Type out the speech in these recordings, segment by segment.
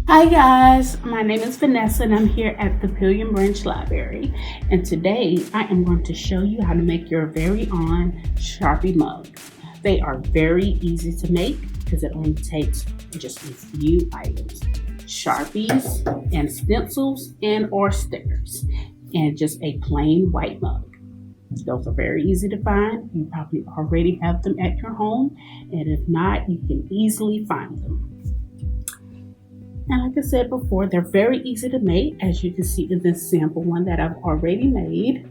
Hi guys, my name is Vanessa and I'm here at the Pillion Branch Library, and today I am going to show you how to make your very own Sharpie mug. They are very easy to make because it only takes just a few items: Sharpies and stencils and or stickers, and just a plain white mug. Those are very easy to find. You probably already have them at your home, and if not, you can easily find them. And like I said before, they're very easy to make, as you can see in this sample one that I've already made.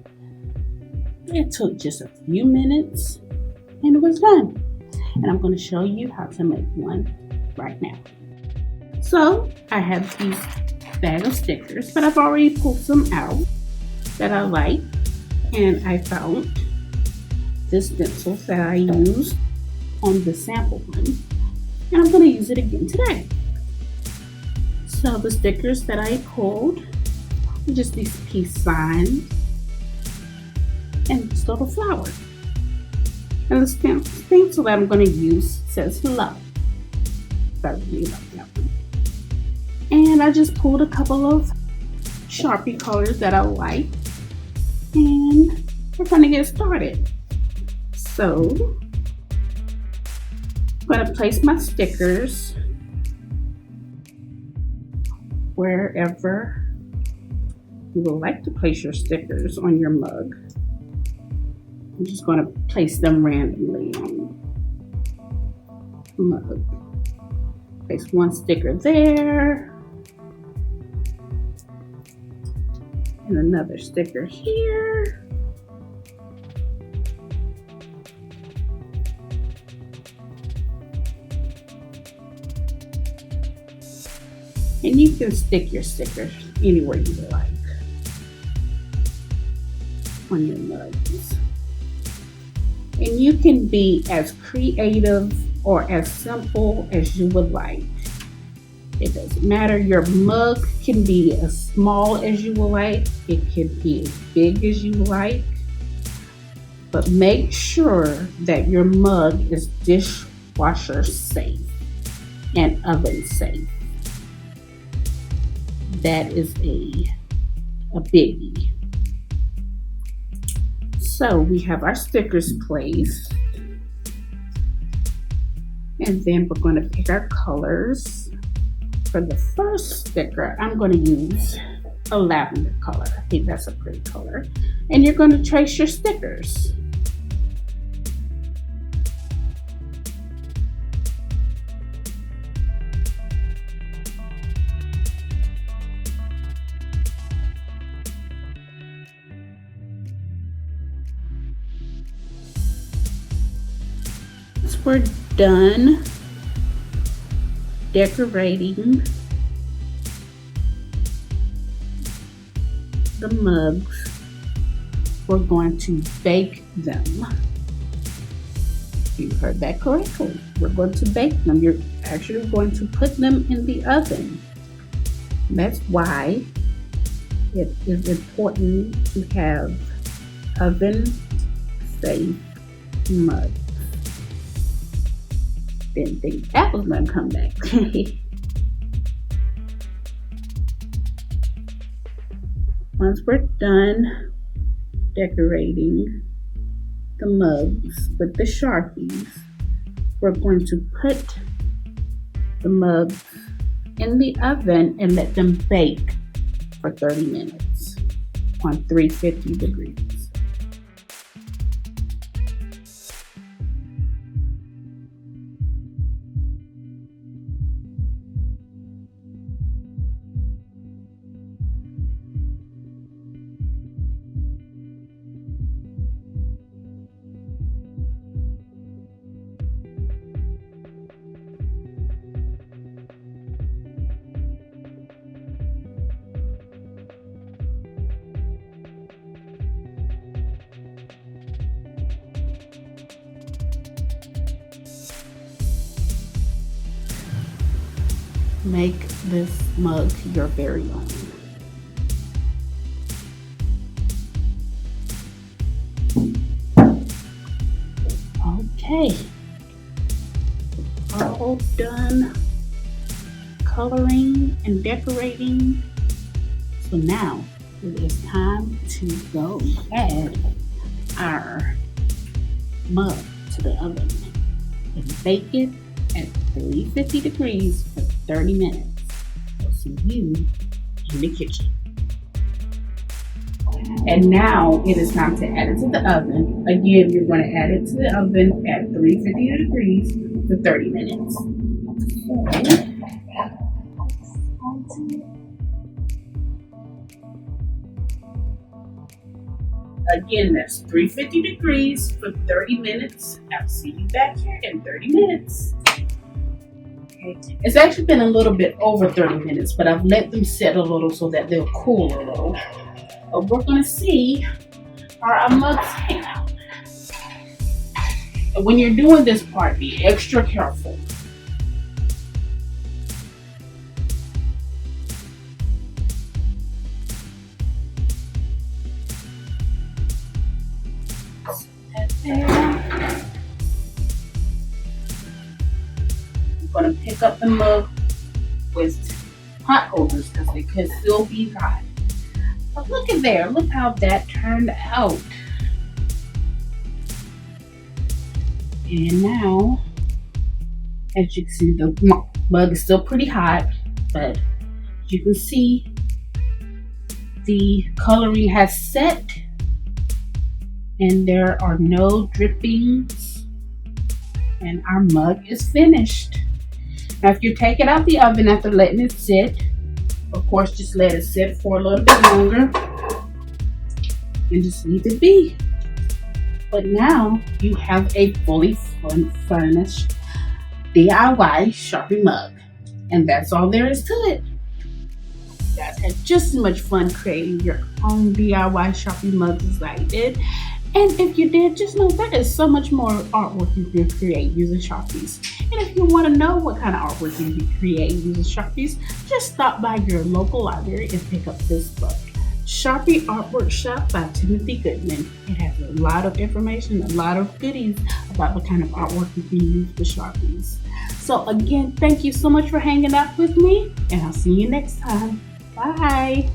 It took just a few minutes and it was done. And I'm going to show you how to make one right now. So I have these bag of stickers, but I've already pulled some out that I like. And I found this stencil that I used on the sample one. And I'm going to use it again today. So the stickers that I pulled are just these peace signs and this little flower. And the stencil that I'm going to use says love. So I really love that one. And I just pulled a couple of Sharpie colors that I like. And we're going to get started. So I'm going to place my stickers wherever you would like to place your stickers on your mug. I'm just going to place them randomly on the mug. Place one sticker there, and another sticker here. And you can stick your stickers anywhere you like on your mugs. And you can be as creative or as simple as you would like. It doesn't matter. Your mug can be as small as you would like. It can be as big as you would like. But make sure that your mug is dishwasher safe and oven safe. That is a biggie. So we have our stickers placed, and then we're going to pick our colors. For the first sticker, I'm going to use a lavender color. I think that's a pretty color. And you're going to trace your stickers. Once we're done decorating the mugs, we're going to bake them. You heard that correctly. We're going to bake them. You're actually going to put them in the oven. That's why it is important to have oven-safe mugs. Didn't think that was going to come back. Once we're done decorating the mugs with the Sharpies, we're going to put the mugs in the oven and let them bake for 30 minutes on 350 degrees. Make this mug your very own. Okay, all done coloring and decorating. So now it is time to go add our mug to the oven and bake it at 350 degrees for 30 minutes. I'll see you in the kitchen. And now it is time to add it to the oven. Again, you're going to add it to the oven at 350 degrees for 30 minutes. Again, that's 350 degrees for 30 minutes. I'll see you back here in 30 minutes. Okay. It's actually been a little bit over 30 minutes, but I've let them sit a little so that they'll cool a little. But we're going to see how our mugs came out. And when you're doing this part, be extra careful. I'm going to pick up the mug with hot holders because they could still be hot. But look at there, look how that turned out. And now, as you can see, the mug is still pretty hot, but you can see the coloring has set and there are no drippings, and our mug is finished. Now if you take it out the oven after letting it sit, of course just let it sit for a little bit longer and just leave it be. But now you have a fully furnished DIY Sharpie mug, and that's all there is to it. You guys had just as much fun creating your own DIY Sharpie mugs as I did. And if you did, just know there is so much more artwork you can create using Sharpies. And if you want to know what kind of artwork you can create using Sharpies, just stop by your local library and pick up this book, Sharpie Artwork Shop by Timothy Goodman. It has a lot of information, a lot of goodies about the kind of artwork you can use with Sharpies. So again, thank you so much for hanging out with me, and I'll see you next time. Bye.